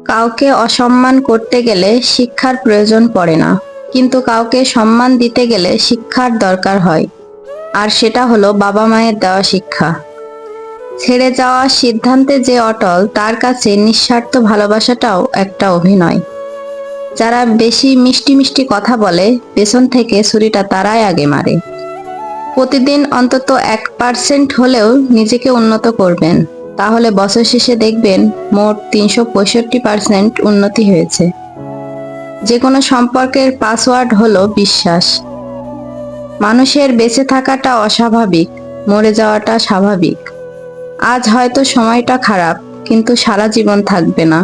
কাউকে অসম্মান করতে গেলে শিক্ষার প্রয়োজন পড়ে না, কিন্তু কাউকে সম্মান দিতে গেলে শিক্ষার দরকার হয়। আর সেটা হলো বাবা মায়ের দেওয়া শিক্ষা। ছেড়ে যাওয়ার সিদ্ধান্তে যে অটল, তার কাছে নিঃস্বার্থ ভালোবাসাটাও একটা অভিনয়। যারা বেশি মিষ্টি মিষ্টি কথা বলে, পেছন থেকে ছুরিটা তারাই আগে মারে। প্রতিদিন অন্তত 1% হলেও নিজেকে উন্নত করবেন, তাহলে বছর শেষে দেখবেন মোট 365% উন্নতি হয়েছে। যে কোনো সম্পর্কের পাসওয়ার্ড হলো বিশ্বাস। মানুষের বেঁচে থাকাটা অস্বাভাবিক, মরে যাওয়াটা স্বাভাবিক। আজ হয়তো সময়টা খারাপ, কিন্তু সারা জীবন থাকবে না।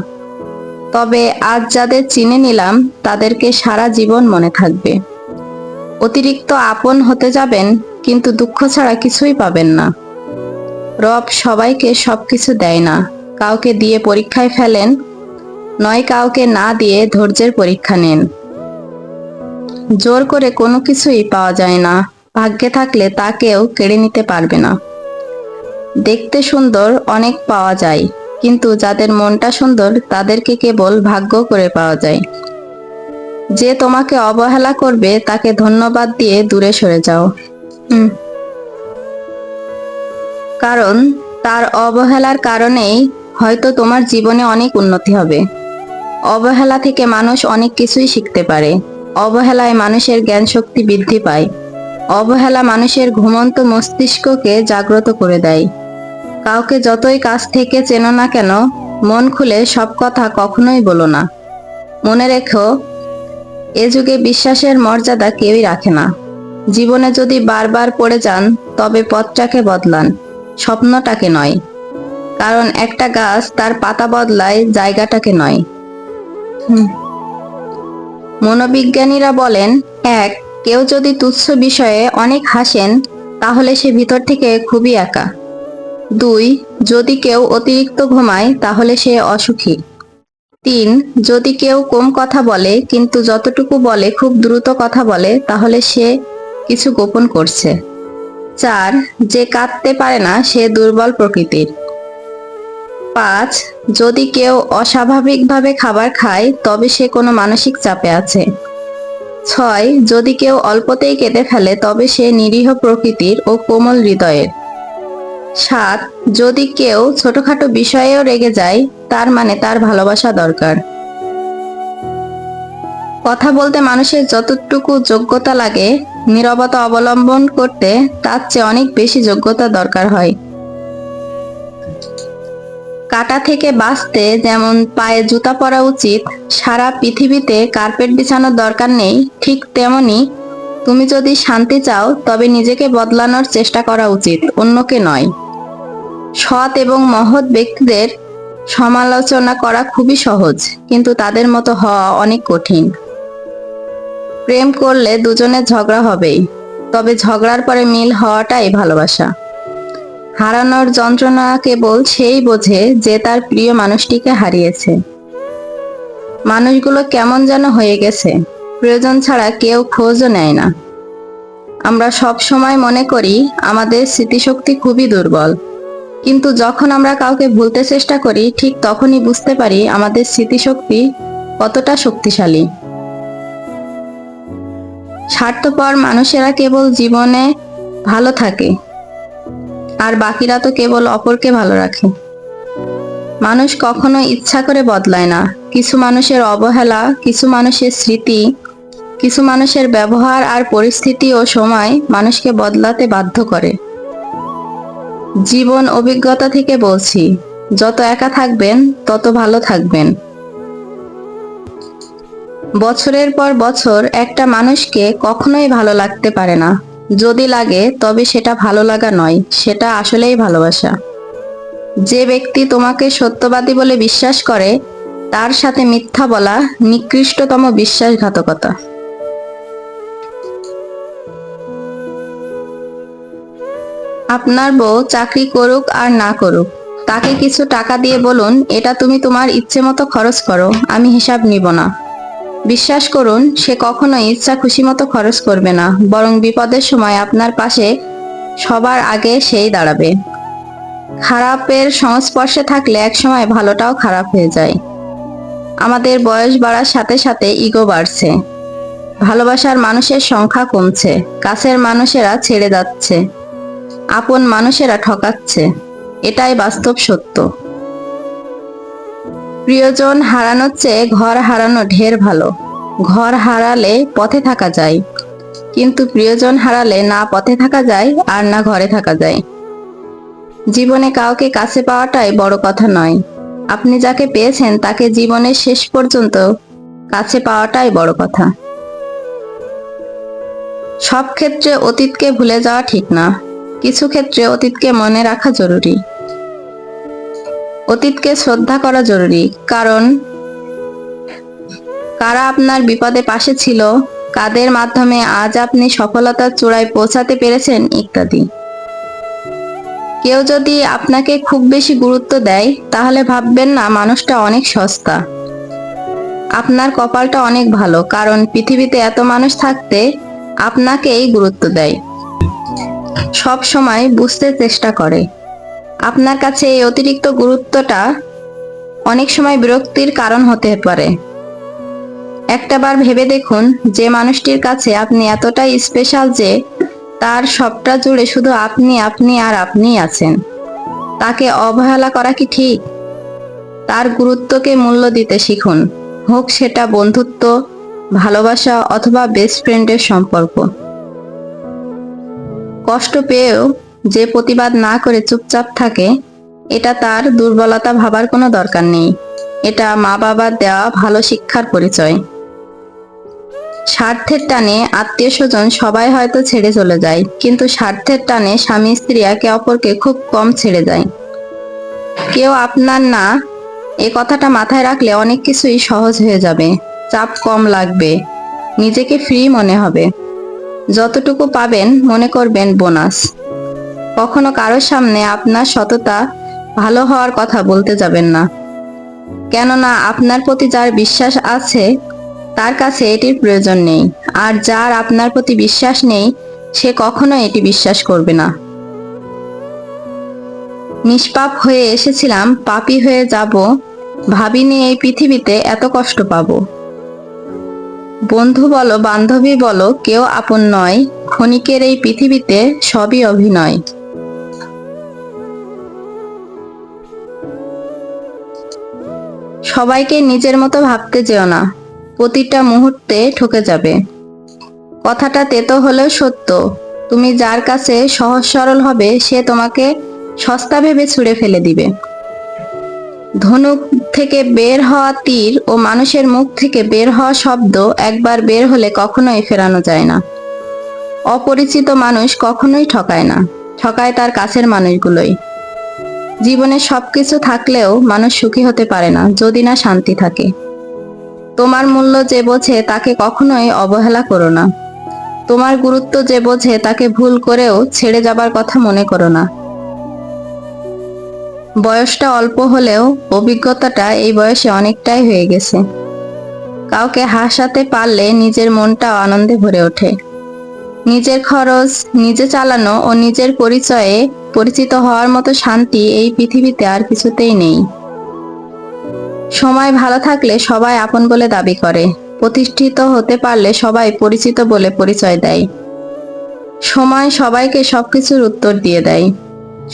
তবে আজ যাদের চিনে নিলাম, তাদেরকে সারা জীবন মনে থাকবে। অতিরিক্ত আপন হতে যাবেন, কিন্তু দুঃখ ছাড়া কিছুই পাবেন না। রব সবাইকে সবকিছু দেয় না, কাউকে দিয়ে পরীক্ষায় ফেলেন, নয় কাউকে না দিয়ে ধৈর্যের পরীক্ষা নেন। জোর করে কোনো কিছুই পাওয়া যায় না, ভাগ্যে থাকলে তা কেউ কেড়ে নিতে পারবে না। দেখতে সুন্দর অনেক পাওয়া যায়, কিন্তু যাদের মনটা সুন্দর তাদেরকে কেবল ভাগ্য করে পাওয়া যায়। যে তোমাকে অবহেলা করবে তাকে ধন্যবাদ দিয়ে দূরে সরে যাও। কারণ তার অবহেলার কারণেই হয়তো তোমার জীবনে অনেক উন্নতি হবে। অবহেলা থেকে মানুষ অনেক কিছুই শিখতে পারে। অবহেলায় মানুষের জ্ঞান শক্তি বৃদ্ধি পায়। অবহেলা মানুষের ঘুমন্ত মস্তিষ্ককে জাগ্রত করে দেয়। কাউকে যতই কাছ থেকে চেনো না কেন, মন খুলে সব কথা কখনোই বলো না। মনে রেখো, এ যুগে বিশ্বাসের মর্যাদা কেউই রাখে না। জীবনে যদি বারবার পড়ে যান, তবে পথটাকে বদলান, স্বপ্নটাকে নয়। কারণ একটা গাছ তার পাতা বদলায়, জায়গাটাকে নয়। মনোবিজ্ঞানীরা বলেন, এক, কেউ যদি তুচ্ছ বিষয়ে অনেক হাসেন, তাহলে সে ভিতর থেকে খুবই একা। 2, যদি কেউ অতিরিক্ত ঘুমায়, তাহলে সে অসুখী। 3, যদি কেউ কম কথা বলে কিন্তু যতটুকু বলে খুব দ্রুত কথা বলে, তাহলে সে কিছু গোপন করছে। 4, যে কাঁদতে পারে না সে দুর্বল প্রকৃতির। 5, যদি কেউ অস্বাভাবিকভাবে খাবার খায়, তবে সে কোনো মানসিক চাপে আছে। 6, যদি কেউ অল্পতেই কেঁদে ফেলে, তবে সে নিরীহ প্রকৃতির ও কোমল হৃদয়ের। 7, যদি কেউ ছোটখাটো বিষয়েও রেগে যায়, তার মানে তার ভালোবাসা দরকার। কথা বলতে মানুষের যতটুকু যোগ্যতা লাগে, নীরবতা অবলম্বন করতে তার চেয়ে অনেক বেশি যোগ্যতা দরকার হয়। কাঁটা থেকে বাঁচতে যেমন পায়ে জুতা পরা উচিত, সারা পৃথিবীতে কার্পেট বিছানোর দরকার নেই, ঠিক তেমনি তুমি যদি শান্তি চাও, তবে নিজেকে বদলানোর চেষ্টা করা উচিত, অন্যকে নয়। সৎ এবং মহৎ ব্যক্তিদের সমালোচনা করা খুবই সহজ, কিন্তু তাদের মতো হওয়া অনেক কঠিন। প্রেম করলে দুজনের ঝগড়া হবেই, তবে ঝগড়ার পরে মিল হওয়াটাই ভালোবাসা। হারানোর যন্ত্রণা কেবল সেই বোঝে যে তার প্রিয় মানুষটিকে হারিয়েছে। মানুষগুলো কেমন যেন হয়ে গেছে, প্রয়োজন ছাড়া কেউ খোঁজও নেয় না। আমরা সব সময় মনে করি আমাদের স্মৃতিশক্তি খুবই দুর্বল, কিন্তু যখন আমরা কাউকে ভুলতে চেষ্টা করি, ঠিক তখনই বুঝতে পারি আমাদের স্মৃতিশক্তি কতটা শক্তিশালী। স্বার্থপর মানুষেরা কেবল জীবনে ভালো থাকে, আর বাকিরা তো কেবল অপরকে ভালো রাখে। মানুষ কখনো ইচ্ছা করে বদলায় না। কিছু মানুষের অবহেলা, কিছু মানুষের স্মৃতি, কিছু মানুষের ব্যবহার আর পরিস্থিতি ও সময় মানুষকে বদলাতে বাধ্য করে। জীবন অভিজ্ঞতা থেকে বলছি, যত একা থাকবেন তত ভালো থাকবেন। বছরের পর বছর একটা মানুষকে কখনোই ভালো লাগতে পারে না। যদি লাগে, তবে সেটা ভালো লাগা নয়, সেটা আসলেই ভালোবাসা। যে ব্যক্তি তোমাকে সত্যবাদী বলে বিশ্বাস করে, তার সাথে মিথ্যা বলা নিকৃষ্টতম বিশ্বাসঘাতকতা। আপনার বউ চাকরি করুক আর না করুক, তাকে কিছু টাকা দিয়ে বলুন, এটা তুমি তোমার ইচ্ছে মতো খরচ করো, আমি হিসাব নিব না। বিশ্বাস করুন, সে কখনোই ইচ্ছা খুশি মতো খরচ করবে না, বরং বিপদের সময় আপনার পাশে সবার আগে সেই দাঁড়াবে। খারাপের সংস্পর্শে থাকলে একসময় ভালোটাও খারাপ হয়ে যায়। আমাদের বয়স বাড়ার সাথে সাথে ইগো বাড়ছে, ভালোবাসার মানুষের সংখ্যা কমছে, কাছের মানুষেরা ছেড়ে যাচ্ছে, আপন মানুষেরা ঠকাচ্ছে। এটাই বাস্তব সত্য। প্রিয়জন হারানোর চেয়ে ঘর হারানো ঢের ভালো। ঘর হারালে পথে থাকা যায়, কিন্তু প্রিয়জন হারালে না পথে থাকা যায় আর না ঘরে থাকা যায়। জীবনে কাউকে কাছে পাওয়াটাই বড় কথা নয়, আপনি যাকে পেয়েছেন তাকে জীবনের শেষ পর্যন্ত কাছে পাওয়াটাই বড় কথা। সব ক্ষেত্রে অতীতকে ভুলে যাওয়া ঠিক না, কিছু ক্ষেত্রে অতীতকে মনে রাখা জরুরি। অতীতকে শ্রদ্ধা করা জরুরি, কারণ কারা আপনার বিপদে পাশে ছিল, কাদের মাধ্যমে আজ আপনি সফলতার চূড়ায় পৌঁছাতে পেরেছেন ইত্যাদি। কেউ যদি আপনাকে খুব বেশি গুরুত্ব দেয় তাহলে ভাববেন না মানুষটা অনেক সস্তা। আপনার কপালটা অনেক ভালো, কারণ পৃথিবীতে এত মানুষ থাকতে আপনাকেই গুরুত্ব দেয়, সব সময় বুঝতে চেষ্টা করে। আপনার কাছে এই অতিরিক্ত গুরুত্বটা অনেক সময় বিরক্তির কারণ হতে পারে। একটাবার ভেবে দেখুন, যে মানুষটির কাছে আপনি এতটাই স্পেশাল যে তার সবটা জুড়ে শুধু আপনি আপনি আর আপনিই আছেন, তাকে অবহেলা করা কি ঠিক? তার গুরুত্বকে মূল্য দিতে শিখুন, হোক সেটা বন্ধুত্ব, ভালোবাসা অথবা বেস্ট ফ্রেন্ডের সম্পর্ক। কষ্ট পেয়েও যে প্রতিবাদ না করে চুপচাপ থাকে, এটা তার দুর্বলতা ভাবার কোনো দরকার নেই। এটা মা বাবার দেওয়া ভালো শিক্ষার পরিচয়। স্বার্থের টানে আত্মীয় স্বজন সবাই হয়তো ছেড়ে চলে যায়, কিন্তু স্বার্থের টানে স্বামী স্ত্রী একে অপরকে খুব কম ছেড়ে যায়। কেউ আপনার না, এ কথাটা মাথায় রাখলে অনেক কিছুই সহজ হয়ে যাবে, চাপ কম লাগবে, নিজেকে ফ্রি মনে হবে। যতটুকু পাবেন মনে করবেন বোনাস। কখনো কারোর সামনে আপনার সততা, ভালো হওয়ার কথা বলতে যাবেন না, কেননা আপনার প্রতি যার বিশ্বাস আছে তার কাছে এটির প্রয়োজন নেই, আর যার আপনার প্রতি বিশ্বাস নেই সে কখনো এটি বিশ্বাস করবে না। নিষ্পাপ হয়ে এসেছিলাম, পাপী হয়ে যাব, ভাবিনি এই পৃথিবীতে এত কষ্ট পাবো। বন্ধু বলো বান্ধবী বলো, কেউ আপন নয়, ক্ষণিকের এই পৃথিবীতে সবই অভিনয়। সবাইকে নিজের মতো ভাবতে যেও না, প্রতিটা মুহূর্তে ঠকে যাবে। কথাটা তেতো হলেও সত্য, তুমি যার কাছে সহজ সরল হবে সে তোমাকে সস্তা ভেবে ছুঁড়ে ফেলে দিবে। ধনুক থেকে বের হওয়া তীর ও মানুষের মুখ থেকে বের হওয়া শব্দ একবার বের হলে কখনোই ফেরানো যায় না। অপরিচিত মানুষ কখনোই ঠকায় না, ঠকায় তার কাছের মানুষগুলোই। জীবনে সবকিছু থাকলেও মানুষ সুখী হতে পারে না যদি না শান্তি থাকে। তোমার মূল্য যে বোঝে তাকে কখনোই অবহেলা করো না। তোমার গুরুত্ব যে বোঝে তাকে ভুল করেও ছেড়ে যাবার কথা মনে করো না। বয়সটা অল্প হলেও অভিজ্ঞতাটা এই বয়সে অনেকটাই হয়ে গেছে। কাউকে হাসাতে পারলে নিজের মনটাও আনন্দে ভরে ওঠে। নিজের খরচ নিজে চালানো ও নিজের পরিচয়ে পরিচিত হওয়ার মতো শান্তি এই পৃথিবীতে আর কিছুতেই নেই। সময় ভালো থাকলে সবাই আপন বলে দাবি করে, প্রতিষ্ঠিত হতে পারলে সবাই পরিচিত বলে পরিচয় দেয়। সময় সবাইকে সবকিছুর উত্তর দিয়ে দেয়।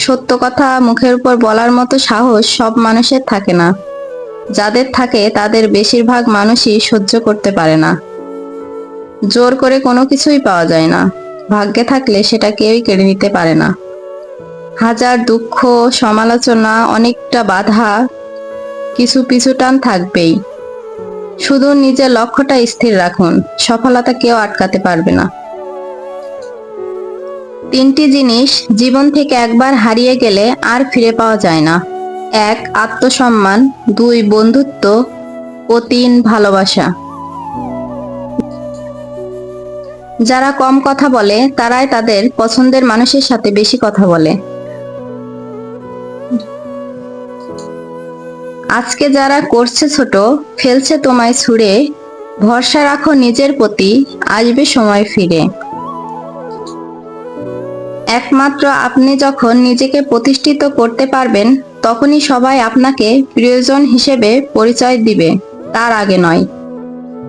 সত্য কথা মুখের উপর বলার মতো সাহস সব মানুষের থাকে না, যাদের থাকে তাদের বেশিরভাগ মানুষই সহ্য করতে পারে না। জোর করে কোনো কিছুই পাওয়া যায় না, ভাগ্যে থাকলে সেটা কেউই কেড়ে নিতে পারে না। হাজার দুঃখ, সমালোচনা, অনেকটা বাধা, কিছু পিছুটান থাকবেই। শুধু নিজের লক্ষ্যটা স্থির রাখুন, সফলতা কেউ আটকাতে পারবে না। তিনটি জিনিস জীবন থেকে একবার হারিয়ে গেলে আর ফিরে পাওয়া যায় না। 1. আত্মসম্মান, 2. বন্ধুত্ব ও 3. ভালোবাসা। যারা কম কথা বলে তারাই তাদের পছন্দের মানুষের সাথে বেশি কথা বলে। আজকে যারা করছে ছোট, ফেলছে তোমায় ছুঁড়ে, ভরসা রাখো নিজের প্রতি, আসবে সময় ফিরে। একমাত্র আপনি যখন নিজেকে প্রতিষ্ঠিত করতে পারবেন, তখনই সবাই আপনাকে প্রিয়জন হিসেবে পরিচয় দিবে, তার আগে নয়।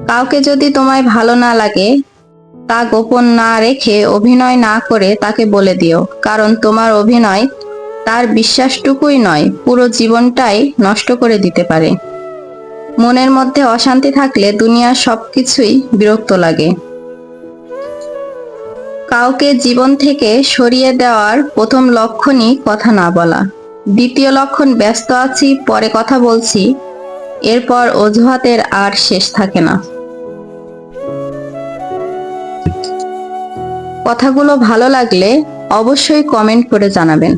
কাউকে যদি তোমায় ভালো না লাগে, তা গোপন না রেখে অভিনয় না করে তাকে বলে দিও, কারণ তোমার অভিনয় তার বিশ্বাসটুকুই নয়, পুরো জীবনটাই নষ্ট করে দিতে পারে। মনের মধ্যে অশান্তি থাকলে দুনিয়ার সবকিছুই বিরক্ত লাগে। কাউকে জীবন থেকে সরিয়ে দেওয়ার প্রথম লক্ষণই কথা না বলা। দ্বিতীয় লক্ষণ ব্যস্ত আছি, পরে কথা বলছি। এরপর অজুহাতের আর শেষ থাকে না। কথাগুলো ভালো লাগলে অবশ্যই কমেন্ট করে জানাবেন।